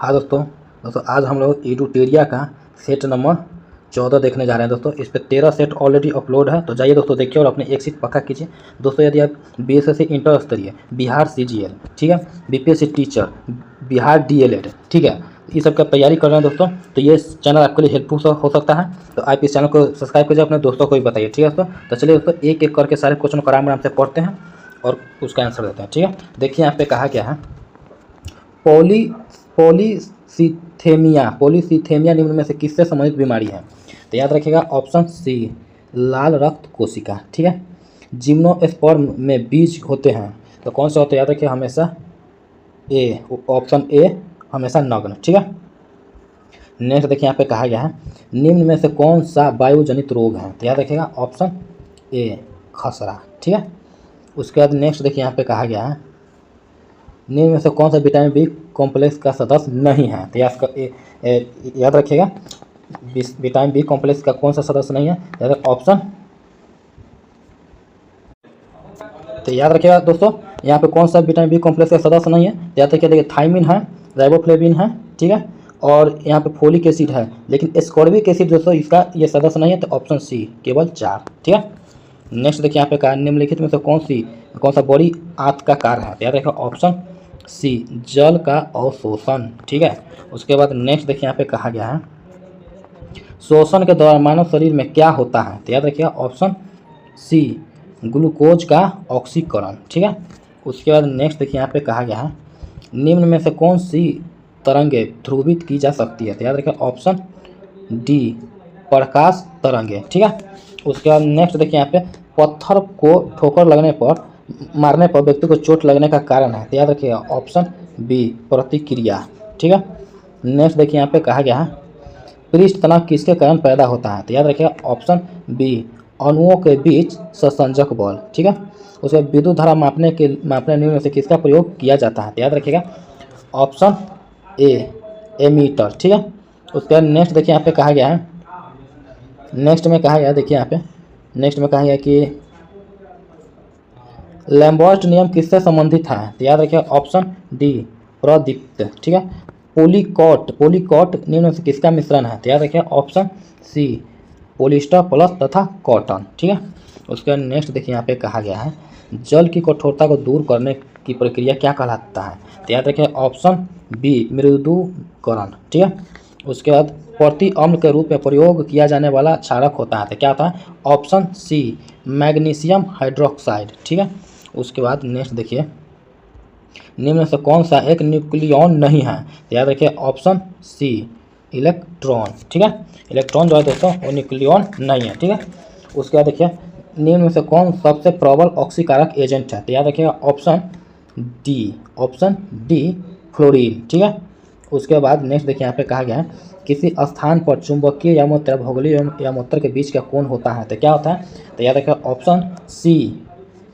हाँ दोस्तों आज हम लोग एडुटेरिया का सेट नंबर 14 देखने जा रहे हैं दोस्तों। इस पर 13 सेट ऑलरेडी अपलोड है, तो जाइए दोस्तों देखिए और अपने एक सीट पक्का कीजिए। दोस्तों यदि आप बीएसएससी इंटर स्तरीय, बिहार सीजीएल, ठीक है, बीपीएससी टीचर, बिहार डीएलएड, ठीक है, ये सब का तैयारी कर रहे हैं दोस्तों, तो ये चैनल आपके लिए हेल्पफुल हो सकता है। तो आप इस चैनल को सब्सक्राइब कीजिए, अपने दोस्तों को भी बताइए, ठीक है दोस्तों। तो चलिए दोस्तों एक एक करके सारे क्वेश्चन को आराम से पढ़ते हैं और उसका आंसर देते हैं, ठीक है। देखिए यहाँ पे कहा गया है पॉलीसीथेमिया निम्न में से किससे संबंधित बीमारी है? तो याद रखिएगा ऑप्शन सी लाल रक्त कोशिका, ठीक है। जिम्नोस्पर्म में बीज होते हैं, तो कौन से होते हैं? याद रखिए हमेशा ए, ऑप्शन ए हमेशा नग्न, ठीक है। नेक्स्ट देखिए यहाँ पे कहा गया है निम्न में से कौन सा वायुजनित रोग है? तो याद रखिएगा ऑप्शन ए खसरा, ठीक है। उसके बाद नेक्स्ट देखिए यहाँ पे कहा गया है निम्न में से कौन सा विटामिन बी कॉम्प्लेक्स का सदस्य नहीं है? तो याद रखिएगा विटामिन बी कॉम्प्लेक्स का कौन सा सदस्य नहीं है? ऑप्शन, तो याद रखिएगा दोस्तों यहाँ पे कौन सा विटामिन बी कॉम्प्लेक्स का सदस्य नहीं है? तो याद रखिए, देखिए थायमिन है, राइबोफ्लेविन है, ठीक है, और यहाँ पे फोलिक एसिड है, लेकिन एस्कॉर्बिक एसिड दोस्तों इसका ये सदस्य नहीं है, तो ऑप्शन सी केवल 4, ठीक है। नेक्स्ट देखिए यहाँ पे कहा निम्नलिखित में से कौन सा बॉडी आंत का कार्य है? तो याद रखिएगा ऑप्शन सी जल का अवशोषण, ठीक है। उसके बाद नेक्स्ट देखिए यहाँ पे कहा गया है शोषण के दौरान मानव शरीर में क्या होता है? तो याद रखिएगा ऑप्शन सी ग्लूकोज का ऑक्सीकरण, ठीक है। उसके बाद नेक्स्ट देखिए यहाँ पे कहा गया है निम्न में से कौन सी तरंगे ध्रुवित की जा सकती है? तो याद रखिएगा ऑप्शन डी प्रकाश तरंगे, ठीक है। उसके बाद नेक्स्ट देखिए यहाँ पे पत्थर को ठोकर लगने पर मारने पर व्यक्ति को चोट लगने का कारण है? तो याद रखिएगा ऑप्शन बी प्रतिक्रिया, ठीक है। नेक्स्ट देखिए यहाँ पे कहा गया है पृष्ठ तनाव किसके कारण पैदा होता है? तो याद रखिएगा ऑप्शन बी अणुओं के बीच संसंजक बल, ठीक है। उसके बाद विद्युत धारा मापने निम्न में से किसका प्रयोग किया जाता है? तो याद रखिएगा ऑप्शन ए एमीटर, ठीक है। उसके बाद नेक्स्ट देखिए यहाँ पे कहा गया है नेक्स्ट में कहा गया कि लैम्बर्ट नियम किससे संबंधित है? तो याद रखिए ऑप्शन डी प्रदीप्त, ठीक है। पोलीकॉट निम्न से किसका मिश्रण है? तो याद रखिए ऑप्शन सी पोलिस्टर प्लस तथा कॉटन, ठीक है। उसके बाद नेक्स्ट देखिए यहाँ पे कहा गया है जल की कठोरता को दूर करने की प्रक्रिया क्या कहलाता है? तो याद रखिए ऑप्शन बी मृदुकरण, ठीक है। उसके बाद प्रति अम्ल के रूप में प्रयोग किया जाने वाला क्षारक होता है, तो क्या होता है? ऑप्शन सी मैग्नीशियम हाइड्रोक्साइड, ठीक है। उसके बाद नेक्स्ट देखिए निम्न से कौन सा एक न्यूक्लियॉन नहीं है? तो याद रखिए ऑप्शन सी इलेक्ट्रॉन, ठीक है। इलेक्ट्रॉन जो है दोस्तों वो न्यूक्लियॉन नहीं है, ठीक है। उसके बाद देखिए निम्न में से कौन सबसे प्रबल ऑक्सीकारक एजेंट है? तो याद रखिएगा ऑप्शन डी फ्लोरीन, ठीक है। उसके बाद नेक्स्ट देखिए यहाँ पे कहा गया है किसी स्थान पर चुंबकीय यामोत्तर भौगोलिक यामोत्तर के बीच का कोण होता है, तो क्या होता है? तो याद रखिए ऑप्शन सी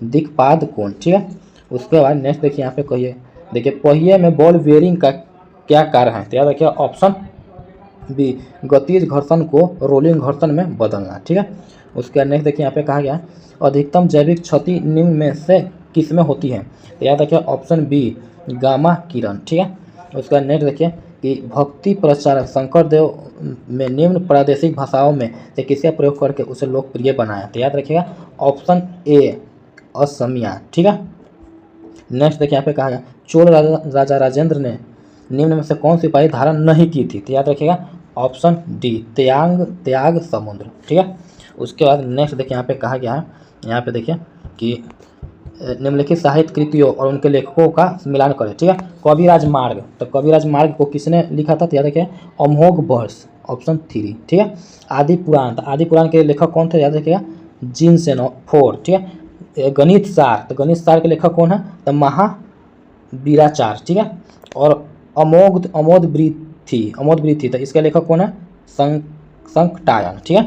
दिक्पाद कोण, ठीक है। उसके बाद नेक्स्ट देखिए यहाँ पे देखिए पहिए में बॉल बेयरिंग का क्या कार्य है? तो याद रखिए ऑप्शन बी गतिज घर्षण को रोलिंग घर्षण में बदलना, ठीक है। उसके बाद नेक्स्ट देखिए यहाँ पे कहा गया अधिकतम जैविक क्षति निम्न में से किस में होती है? तो याद रखिए ऑप्शन बी गामा किरण, ठीक है। उसके बाद नेक्स्ट देखिए कि भक्ति प्रचारक शंकर देव में निम्न प्रादेशिक भाषाओं में से किसका प्रयोग करके उसे लोकप्रिय बनाया? तो याद रखिएगा ऑप्शन ए असमिया, ठीक है। नेक्स्ट देखिए यहाँ पे कहा गया चोल राजा राजेंद्र ने निम्न में से कौन सी उपाधि धारण नहीं की थी? तो याद रखिएगा ऑप्शन डी त्याग समुद्र, ठीक है। उसके बाद नेक्स्ट देखिए यहाँ पे कहा गया है यहाँ पे देखिए कि निम्नलिखित साहित्य कृतियों और उनके लेखकों का मिलान करें, ठीक है। कविराज मार्ग, तो कविराज मार्ग को किसने लिखा था? तो याद रखिए अमोघ वर्ष, ऑप्शन 3, ठीक है। आदि पुराण, तो आदि पुराण के लेखक कौन थे? याद रखिएगा जिनसेनोफोर, ठीक है। गणित सार, तो गणित सार के लेखक कौन है? तो महावीराचार्य, ठीक है। और अमोद वृत्ति, तो इसके लेखक कौन है? संकटायन, ठीक है।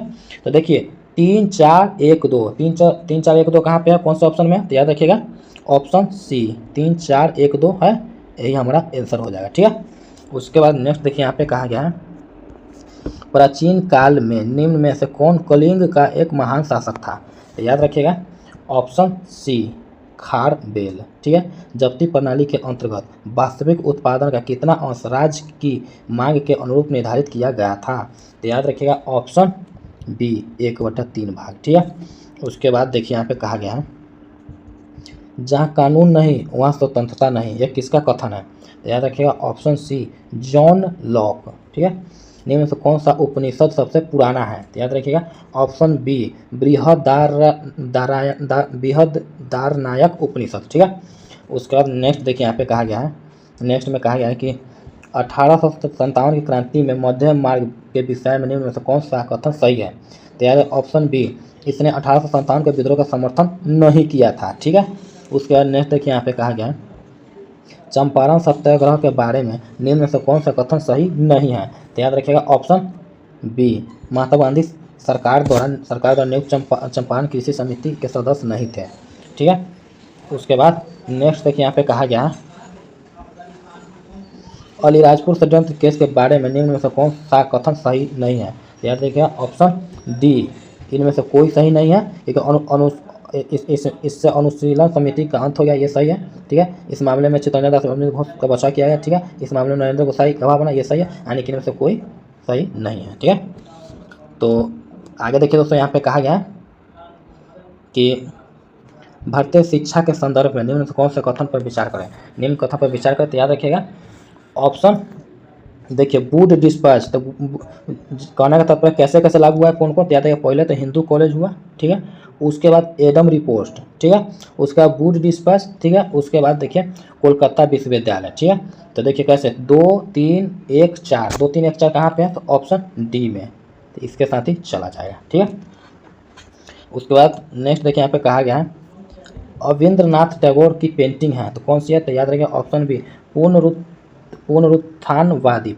तो देखिए 3 4 1 2 कहाँ पे है? कौन सा ऑप्शन में? तो याद रखिएगा ऑप्शन सी 3 4 1 2 है, यही हमारा आंसर हो जाएगा, ठीक है। उसके बाद नेक्स्ट देखिए यहाँ पे कहा गया है प्राचीन काल में निम्न में से कौन कलिंग का एक महान शासक था? तो याद रखिएगा ऑप्शन सी खार बेल। ठीक है, जब्ती प्रणाली के अंतर्गत वास्तविक उत्पादन का कितना अंश राज्य की मांग के अनुरूप निर्धारित किया गया था? तो याद रखिएगा ऑप्शन बी 1/3 भाग। ठीक है, उसके बाद देखिए यहाँ पे कहा गया है जहाँ कानून नहीं वहाँ स्वतंत्रता नहीं, यह किसका कथन है? तो याद रखिएगा ऑप्शन सी जॉन लॉक। ठीक है, निम्न में से कौन सा उपनिषद सबसे पुराना है? तो याद रखिएगा ऑप्शन बी बृहदारण्यक उपनिषद। ठीक है, उसके बाद नेक्स्ट देखिए यहाँ पे कहा गया है, नेक्स्ट में कहा गया है कि 1857 की क्रांति में मध्य मार्ग के विषय में निम्न में से कौन सा कथन सही है? तो याद ऑप्शन बी इसने 1857 के विद्रोह का समर्थन नहीं किया था। ठीक है, उसके बाद नेक्स्ट देखिए यहाँ पे कहा गया है चंपारण सत्याग्रह के बारे में निम्न में से कौन सा कथन सही नहीं है? तो याद रखिएगा ऑप्शन बी महात्मा गांधी सरकार द्वारा नियुक्त चंपारण कृषि समिति के सदस्य नहीं थे। ठीक है, उसके बाद नेक्स्ट देखिए यहाँ पे कहा गया है अलीराजपुर षड्यंत्र केस के बारे में निम्न में से कौन सा कथन सही नहीं है? तो याद रखिएगा ऑप्शन डी इनमें से कोई सही नहीं है, क्योंकि इससे अनुशीलन समिति का अंत हो गया, ये सही है। ठीक है, इस मामले में चित्तरंजन दास घोष का बचाव किया गया। ठीक है, इस मामले में नरेंद्र गोसाई गवाह बना, ये सही है, यानी कि इनमें से कोई सही नहीं है। ठीक है, तो आगे देखिए दोस्तों यहाँ पे कहा गया है कि भारतीय शिक्षा के संदर्भ में निम्न से कौन से कथन पर विचार करें? निम्न कथन पर विचार करें तो याद रखिएगा ऑप्शन देखिए वुड डिस्पैच। तो कहने का तात्पर्य कैसे कैसे लागू हुआ है, कौन कौन? याद रखिएगा पहले तो हिंदू कॉलेज हुआ। ठीक है, उसके बाद एडम रिपोर्ट। ठीक है, उसके बाद वुड डिस्पैच। ठीक है, उसके बाद देखिए कोलकाता विश्वविद्यालय। ठीक है, तो देखिए कैसे 2 3 1 4 2 3 1 4 कहाँ पे है? तो ऑप्शन डी में, तो इसके साथ ही चला जाएगा। ठीक है, उसके बाद नेक्स्ट देखिए यहाँ पे कहा गया है अविंद्रनाथ टैगोर की पेंटिंग है, तो कौन सी है? तो याद रखिएगा ऑप्शन बी पुनरुत्थानवादी।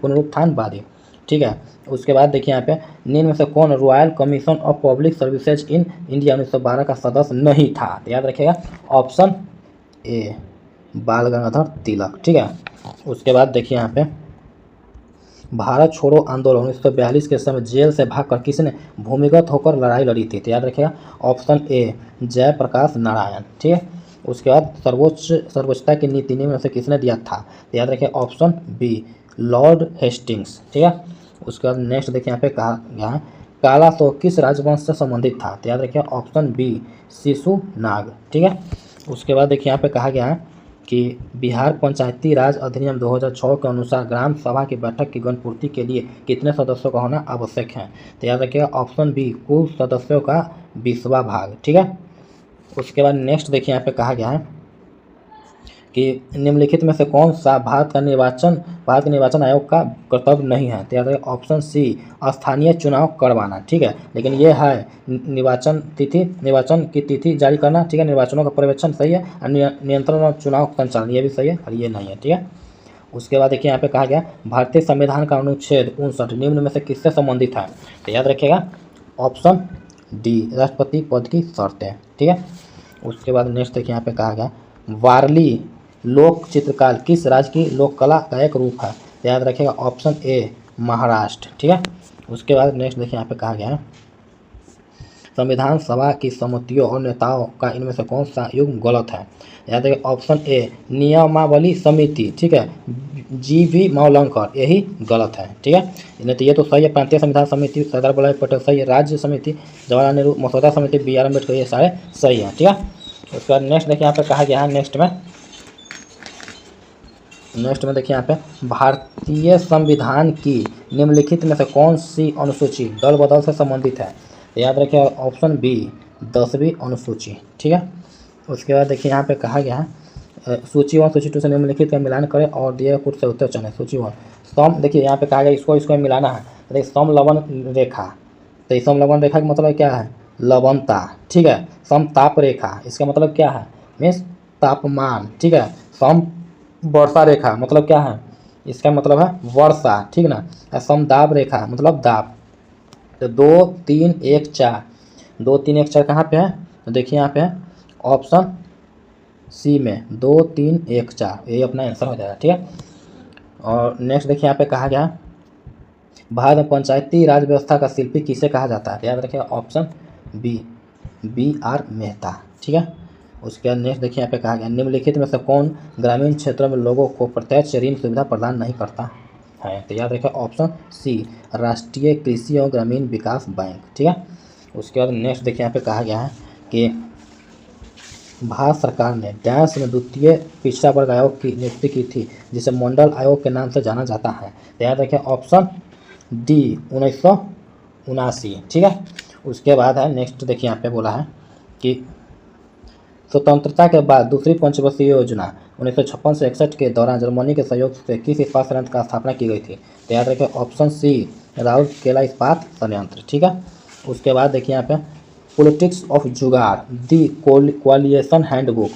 ठीक है, उसके बाद देखिए यहाँ पे निम्न में से कौन royal commission of public services in India 1912 का सदस्य नहीं था? तो याद रखिएगा ऑप्शन ए बाल गंगाधर तिलक। ठीक है, उसके बाद देखिए यहाँ पे भारत छोड़ो आंदोलन 1942 के समय जेल से भागकर किसने भूमिगत होकर लड़ाई लड़ी थी? तो याद रखिएगा ऑप्शन ए जयप्रकाश नारायण। ठीक है, उसके बाद सर्वोच्चता की नीति निम्न में से किसने दिया था? तो याद रखिए ऑप्शन बी लॉर्ड हेस्टिंग्स। ठीक है, उसके बाद नेक्स्ट देखिए यहाँ पे कहा गया काला तो किस राजवंश से संबंधित था? तो याद रखिए ऑप्शन बी शिशुनाग। ठीक है, उसके बाद देखिए यहाँ पे कहा गया है कि बिहार पंचायती राज अधिनियम 2006 के अनुसार ग्राम सभा की बैठक की गणपूर्ति के लिए कितने सदस्यों का होना आवश्यक है? तो याद रखिएगा ऑप्शन बी कुल सदस्यों का 20वां भाग। ठीक है, उसके बाद नेक्स्ट देखिए यहाँ पे कहा गया है कि निम्नलिखित में से कौन सा भारत के निर्वाचन आयोग का कर्तव्य नहीं है? तो याद रखिए ऑप्शन सी स्थानीय चुनाव करवाना। ठीक है, लेकिन ये है निर्वाचन की तिथि जारी करना। ठीक है, निर्वाचनों का पर्यवेक्षण सही है, और नियंत्रण और चुनाव संचालन ये भी सही है, और ये नहीं है। ठीक है, उसके बाद देखिए यहाँ पे कहा गया भारतीय संविधान का अनुच्छेद 59 निम्न में से किससे संबंधित है? तो याद रखिएगा ऑप्शन डी राष्ट्रपति पद की शर्तें। ठीक है, उसके बाद नेक्स्ट देखिए यहाँ पे कहा गया वारली लोक चित्रकार किस राज्य की लोक कला का एक रूप है? तो याद रखिएगा ऑप्शन ए महाराष्ट्र। ठीक है, उसके बाद नेक्स्ट देखिए यहाँ पे कहा गया है संविधान सभा की समितियों और नेताओं का इनमें से कौन सा युग्म गलत है? याद रखिए ऑप्शन ए नियमावली समिति। ठीक है, जी.वी. मावलंकर यही गलत है। ठीक है, नहीं तो ये तो सही है प्रांतीय संविधान समिति सरदार वल्लभ भाई पटेल सही है, राज्य समिति जवाहरलाल नेहरू, मसौदा समिति बी.आर. अम्बेडकर ये सारे सही हैं। ठीक है, उसके बाद नेक्स्ट देखिए यहाँ पे कहा गया है नेक्स्ट में देखिए यहाँ पे भारतीय संविधान की निम्नलिखित में से कौन सी अनुसूची दल बदल से संबंधित है? तो याद रखिए ऑप्शन बी 10वीं अनुसूची। ठीक है, उसके बाद देखिए यहाँ पे कहा गया है सूची 1 सूची 2 से निम्नलिखित का मिलान करें और दिए कुछ से उत्तर चुनें। सूची 1 सम देखिए यहाँ पे कहा गया इसको मिलाना है। तो देखिए समलवन रेखा, तो समलवन रेखा का मतलब क्या है? लवणता। ठीक है, समताप रेखा इसका मतलब क्या है? मीन्स तापमान। ठीक है, सम वर्षा रेखा मतलब क्या है? इसका मतलब है वर्षा। ठीक ना, समदाब रेखा मतलब दाब। तो 2 3 1 4 2 3 1 4 कहाँ पे है? तो देखिए यहाँ पे है ऑप्शन सी में 2 3 1 4 यही अपना आंसर हो जाएगा। ठीक है, और नेक्स्ट देखिए यहाँ पे कहा गया भारत में पंचायती राज व्यवस्था का शिल्पी किसे कहा जाता है? याद रखिए ऑप्शन बी B.R. मेहता। ठीक है, उसके बाद नेक्स्ट देखिए यहाँ पे कहा गया निम्नलिखित में से कौन ग्रामीण क्षेत्रों में लोगों को प्रत्यक्ष ऋण सुविधा प्रदान नहीं करता है। तो याद रखिए ऑप्शन सी राष्ट्रीय कृषि और ग्रामीण विकास बैंक। ठीक है। उसके बाद नेक्स्ट देखिए यहाँ पे कहा गया है कि भारत सरकार ने डैश में द्वितीय पिछड़ा वर्ग आयोग की नियुक्ति की थी जिसे मंडल आयोग के नाम से जाना जाता है। तो याद रखिए ऑप्शन डी 1979। ठीक है। उसके बाद है नेक्स्ट देखिए यहाँ पे बोला है कि स्वतंत्रता के बाद दूसरी पंचवर्षीय योजना 1956 से 61 के दौरान जर्मनी के सहयोग से किस इस्पात संयंत्र का स्थापना की गई थी। तो याद रखिए ऑप्शन सी राउरकेला इस्पात संयंत्र। ठीक है। उसके बाद देखिए यहाँ पे पॉलिटिक्स ऑफ जुगाड़ दी कोलिएशन हैंडबुक,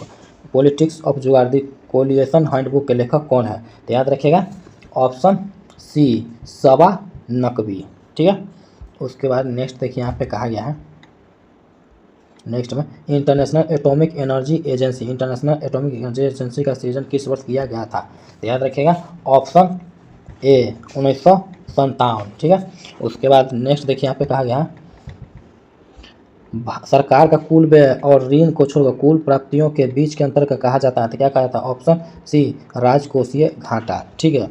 पॉलिटिक्स ऑफ जुगाड़ दी कोलिएशन हैंडबुक के लेखक कौन है। तो याद रखिएगा ऑप्शन सी सबा नकवी। ठीक है। उसके बाद नेक्स्ट देखिए यहाँ पे कहा गया है नेक्स्ट में international atomic energy agency, international atomic energy agency का सृजन किस वर्ष किया गया था। तो याद रखिएगा ऑप्शन ए 1957। ठीक है। उसके बाद नेक्स्ट देखिए यहाँ पे कहा गया सरकार का कुल व्यय और ऋण को छोड़कर कुल प्राप्तियों के बीच के अंतर का कहा जाता है। तो क्या कहा जाता है ऑप्शन सी राजकोषीय घाटा। ठीक है।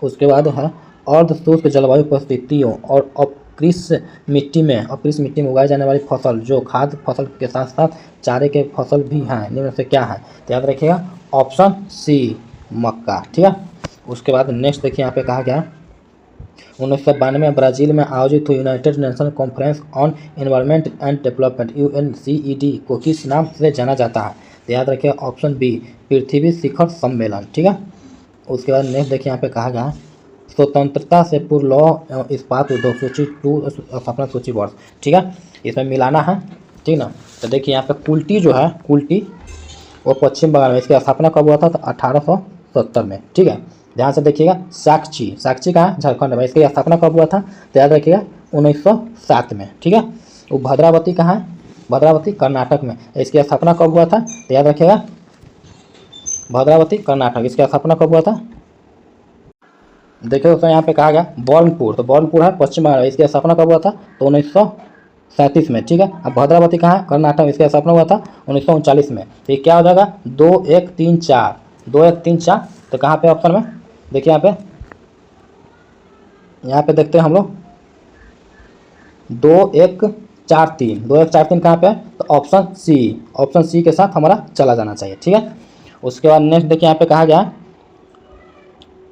उसके बाद है अर्ध शुष्क जलवायु परिस्थितियों और अपकृष्ट मिट्टी में उगाई जाने वाली फसल जो खाद्य फसल के साथ साथ चारे के फसल भी हैं निम्न से क्या है। तो याद रखिएगा ऑप्शन सी मक्का। ठीक है। उसके बाद नेक्स्ट देखिए यहाँ पे कहा गया 1992 में ब्राज़ील में आयोजित हुई United nation conference on environment and development UNCED को किस नाम से जाना जाता है। तो याद रखिए ऑप्शन बी पृथ्वी शिखर सम्मेलन। ठीक है। उसके बाद नेक्स्ट देखिए यहाँ पे कहा गया स्वतंत्रता से पूर्व लौह एवं इस्पात उद्योग सूची 2 स्थापना सूची वर्ष। ठीक है। इसमें मिलाना है। ठीक ना। तो देखिए यहाँ पे कुल्टी जो है कुल्टी वो पश्चिम बंगाल में, इसकी स्थापना कब हुआ था तो 1870 में। ठीक है। ध्यान से देखिएगा साक्षी कहाँ झारखंड में, इसकी स्थापना कब हुआ था तो याद रखिएगा 1907 में। ठीक है। वो भद्रावती कहाँ है भद्रावती कर्नाटक में, इसकी स्थापना कब हुआ था तो याद रखिएगा भद्रावती कर्नाटक, इसकी स्थापना कब हुआ था देखिए दोस्तों यहाँ पे कहा गया बर्नपुर, तो बर्नपुर है पश्चिम बंगाल, इसकी स्थापना कब हुआ था तो 1937 में। ठीक है। अब भद्रावती कहाँ है कर्नाटक, इसकी स्थापना हुआ था 1939 में। तो ये क्या हो जाएगा 2 1 3 4 2 1 3 4। तो कहाँ पे ऑप्शन में देखिए यहाँ पे देखते हैं हम लोग 2 1 4 3 कहाँ पे है तो ऑप्शन सी के साथ हमारा चला जाना चाहिए। ठीक है। उसके बाद नेक्स्ट देखिए यहाँ पे कहा गया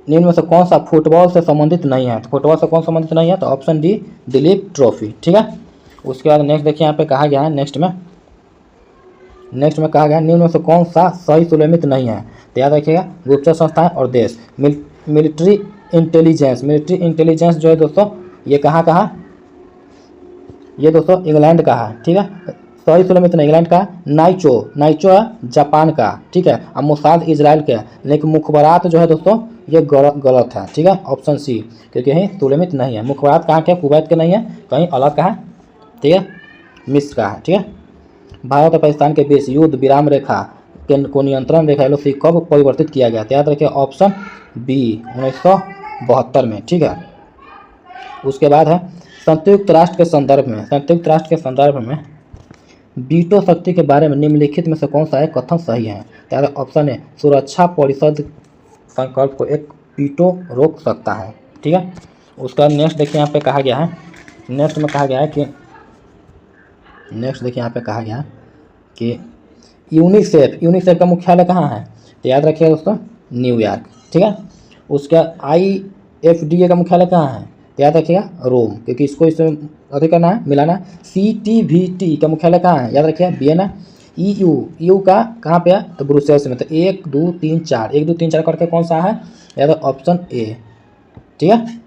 निम्न में से कौन सा फुटबॉल से संबंधित नहीं है। तो फुटबॉल से कौन संबंधित नहीं है तो ऑप्शन डी दिलीप ट्रॉफी। ठीक है। उसके बाद नेक्स्ट देखिए यहाँ पे कहा गया है नेक्स्ट में कहा गया निम्न में से कौन सा सही सुनिश्चित नहीं है। तो याद रखिएगा गुप्तचर संस्थाएं और देश मिलिट्री इंटेलिजेंस जो है दोस्तों ये कहाँ ये दोस्तों इंग्लैंड का है। ठीक है। सही सुनिश्चित नहीं इंग्लैंड का। नाइचो है जापान का। ठीक है। अब मोसाद इजराइल के, लेकिन मुखबरात जो है दोस्तों ये गलत है। ठीक है। ऑप्शन सी क्योंकि यही सुलेमित नहीं है। मुखबरात कहाँ के कुवैत के नहीं है, कहीं अलग का है। ठीक है। मिस्र का है। ठीक है। भारत और पाकिस्तान के बीच युद्ध विराम रेखा को नियंत्रण रेखा LOC कब परिवर्तित किया गया। याद रखिए ऑप्शन बी 1972 में। ठीक है। उसके बाद है संयुक्त राष्ट्र के संदर्भ में वीटो शक्ति के बारे में निम्नलिखित में से कौन सा एक कथन सही है। याद ऑप्शन ए सुरक्षा परिषद संकल्प को एक वीटो रोक सकता है। ठीक है। उसके बाद नेक्स्ट देखिए यहाँ पे कहा गया है नेक्स्ट देखिए यहाँ पे कहा गया कि यूनिसेफ का मुख्यालय कहाँ है तो याद रखिएगा दोस्तों न्यूयॉर्क। ठीक है। उसका IFDA का मुख्यालय कहाँ है तो याद रखिएगा रोम, क्योंकि इसको इसमें अधिक करना है मिलाना। CTBT का मुख्यालय कहाँ है याद रखिएगा वियना। EU का कहाँ पे है तो ब्रुसेल्स में। तो 1 2 3 4 करके कौन सा है याद ऑप्शन ए। ठीक है।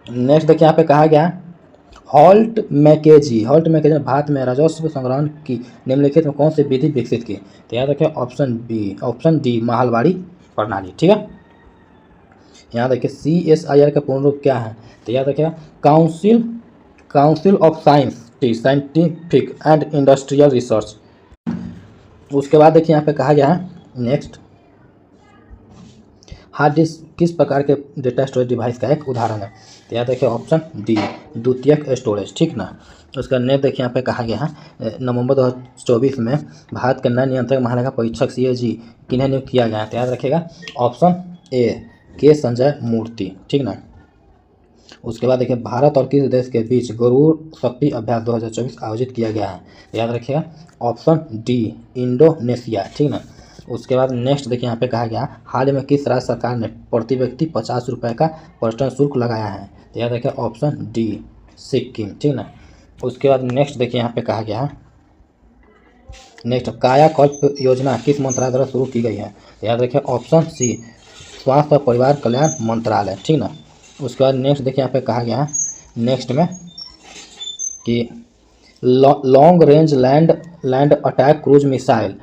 नेक्स्ट देखिए यहाँ पे कहा गया हॉल्ट मैकेजी ने भारत में राजस्व संग्रहण की निम्नलिखित में कौन सी विधि विकसित की। तो याद रखिए ऑप्शन डी महलबारी प्रणाली। ठीक है। यहाँ देखिए CSIR का पूर्ण रूप क्या है तो याद रखिएगा council of scientific and industrial research. उसके बाद देखिए यहाँ पे कहा गया है नेक्स्ट हार्ड डिस्क किस प्रकार के डेटा स्टोरेज डिवाइस का एक उदाहरण है। तो याद रखिए ऑप्शन डी द्वितीयक स्टोरेज। ठीक ना। उसका नेक्स्ट देखिए यहाँ पे कहा गया है नवंबर 2024 में भारत के नए नियंत्रक महालेखा परीक्षक CAG किन्हें नियुक्त किया गया है। तो याद रखिएगा ऑप्शन ए के संजय मूर्ति, ठीक ना। उसके बाद देखिए भारत और किस देश के बीच गरुड़ शक्ति अभ्यास 2024 आयोजित किया गया है। याद रखिएगा ऑप्शन डी इंडोनेशिया, ठीक ना। उसके बाद नेक्स्ट देखिए यहाँ पे कहा गया हाल ही में किस राज्य सरकार ने प्रति व्यक्ति 50 रुपये का पर्यटन शुल्क लगाया है। तो याद रखिए ऑप्शन डी सिक्किम, ठीक ना। उसके बाद नेक्स्ट देखिए यहाँ पे कहा गया है नेक्स्ट कायाकल्प योजना किस मंत्रालय द्वारा शुरू की गई है। तो याद रखिए ऑप्शन सी स्वास्थ्य और परिवार कल्याण मंत्रालय, ठीक ना। उसके बाद नेक्स्ट देखिए यहाँ पे कहा गया है नेक्स्ट में कि long range land attack cruise missile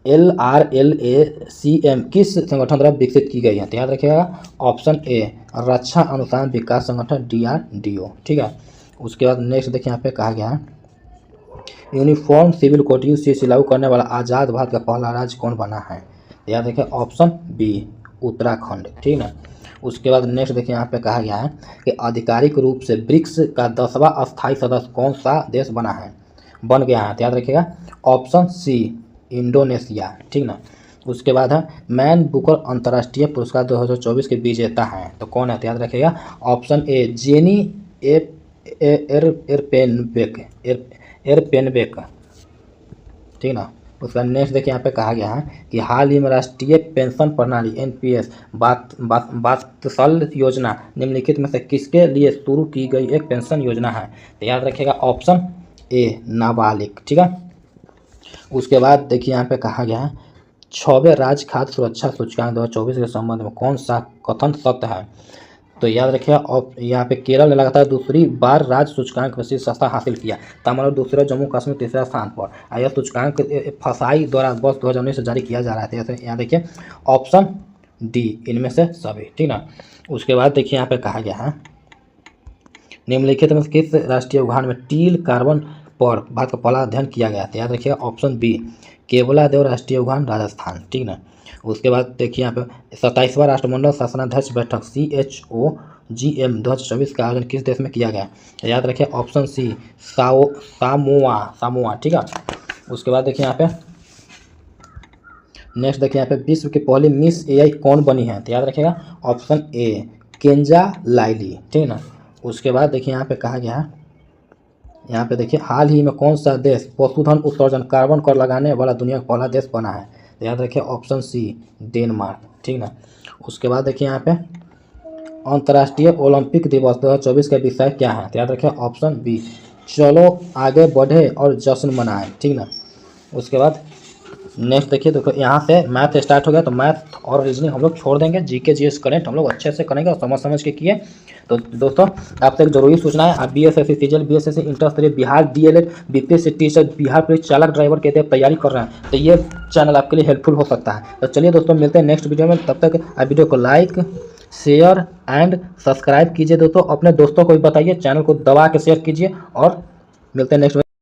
LRLACM किस संगठन द्वारा विकसित की गई है। तो याद रखिएगा ऑप्शन ए रक्षा अनुसंधान विकास संगठन DRDO, ठीक है। उसके बाद नेक्स्ट देखिए यहाँ पे कहा गया है यूनिफॉर्म सिविल कोड UCC लागू करने वाला आज़ाद भारत का पहला राज्य कौन बना है। तो याद रखिए ऑप्शन बी उत्तराखंड, ठीक ना। उसके बाद नेक्स्ट देखिए यहाँ पे कहा गया है कि आधिकारिक रूप से ब्रिक्स का 10वां अस्थायी सदस्य कौन सा देश बन गया है। तो याद रखिएगा ऑप्शन सी इंडोनेशिया, ठीक ना। उसके बाद है मैन बुकर अंतर्राष्ट्रीय पुरस्कार 2024 के विजेता हैं तो कौन है। तो याद रखिएगा ऑप्शन ए जेनी एरपेनबेक, ठीक ना। उसका नेक्स्ट देखिए यहाँ पे कहा गया है कि हाल ही में राष्ट्रीय पेंशन प्रणाली NPS वात्सल योजना निम्नलिखित में से किसके लिए शुरू की गई एक पेंशन योजना है। तो याद रखिएगा ऑप्शन ए नाबालिग, ठीक है। उसके बाद देखिए यहाँ पे कहा गया है 6वें राज्य खाद्य सुरक्षा सूचकांक 2024 के संबंध में कौन सा कथन सत्य है। तो याद रखिएगा और यहाँ पे केरल ने लगातार दूसरी बार राज्य सूचकांक में शीर्ष स्थान हासिल किया। तमिलनाडु दूसरे, जम्मू कश्मीर तीसरा स्थान पर। यह सूचकांक फसाई द्वारा वर्ष 2019 से जारी किया जा रहा है। यहाँ देखिए ऑप्शन डी इनमें से सभी, ठीक ना। उसके बाद देखिए यहाँ पे कहा गया है निम्नलिखित में किस राष्ट्रीय उद्यान में टील कार्बन पर भारत का पहला अध्ययन किया गया था। याद रखिएगा ऑप्शन बी केवलादेव राष्ट्रीय उद्यान राजस्थान, ठीक ना। उसके बाद देखिए यहाँ पे 27वां राष्ट्रमंडल शासनाध्यक्ष बैठक CHOGM 2024 का आयोजन किस देश में किया गया। याद रखिए ऑप्शन सी सामोआ, ठीक है। उसके बाद देखिए यहाँ पे नेक्स्ट देखिए यहाँ पे विश्व की पहली मिस AI कौन बनी है। तो याद रखिएगा ऑप्शन ए केंजा लाइली, ठीक ना। उसके बाद देखिए यहाँ पे कहा गया है यहाँ पे देखिए हाल ही में कौन सा देश पशुधन उत्सर्जन कार्बन कर लगाने वाला दुनिया का पहला देश बना है। तो याद रखिए ऑप्शन सी डेनमार्क, ठीक ना। उसके बाद देखिए यहाँ पे अंतर्राष्ट्रीय ओलंपिक दिवस 2024 का विषय क्या है। तो याद रखिए ऑप्शन बी चलो आगे बढ़े और जश्न मनाएं, ठीक ना। उसके बाद नेक्स्ट देखिए देखो यहाँ से मैथ स्टार्ट हो गया तो मैथ और रीजनिंग हम लोग छोड़ देंगे। GK GS करेंट हम लोग अच्छे से करेंगे और समझ के किए। तो दोस्तों आपसे एक जरूरी सूचना है, आप BSSC CGL BSSC इंटर स्तरीय Bihar DLED BPSC teacher Bihar police चालक ड्राइवर के लिए तैयारी कर रहे हैं तो ये चैनल आपके लिए हेल्पफुल हो सकता है। तो चलिए दोस्तों मिलते हैं नेक्स्ट वीडियो में, तब तक आप वीडियो को लाइक शेयर एंड सब्सक्राइब कीजिए दोस्तों, अपने दोस्तों को भी बताइए, चैनल को दबा के शेयर कीजिए और मिलते हैं नेक्स्ट